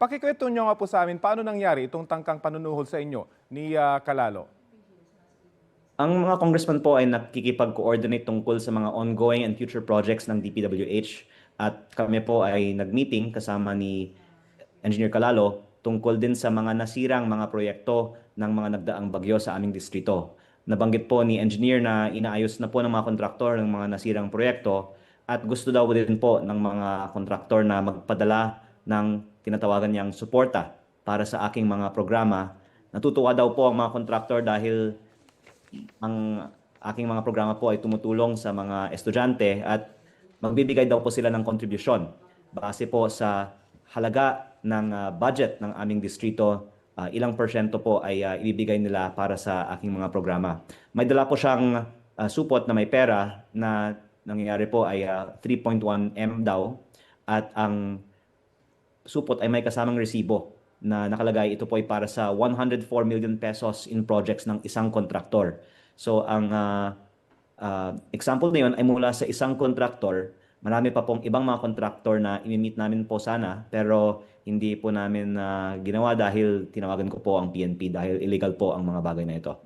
Pakikwento nyo nga po sa amin, paano nangyari itong tangkang panunuhol sa inyo ni Kalalo? Ang mga congressman po ay nakikipag-coordinate tungkol sa mga ongoing and future projects ng DPWH at kami po ay nag-meeting kasama ni Engineer Calalo tungkol din sa mga nasirang mga proyekto ng mga nagdaang bagyo sa aming distrito. Nabanggit po ni Engineer na inaayos na po ng mga kontraktor ng mga nasirang proyekto at gusto daw din po ng mga kontraktor na magpadala ng tinatawagan niyang suporta para sa aking mga programa. Natutuwa daw po ang mga kontraktor dahil ang aking mga programa po ay tumutulong sa mga estudyante at magbibigay daw po sila ng kontribusyon base po sa halaga ng budget ng aming distrito. Ilang porsyento po ay ibibigay nila para sa aking mga programa. May dala po siyang supot na may pera na nangyayari po ay 3.1 M daw at ang supot ay may kasamang resibo na nakalagay ito po ay para sa 104 million pesos in projects ng isang kontraktor. So ang example na yun ay mula sa isang kontraktor. Marami pa pong ibang mga kontraktor na imi-meet namin po sana pero hindi po namin ginawa dahil tinawagan ko po ang PNP dahil illegal po ang mga bagay na ito.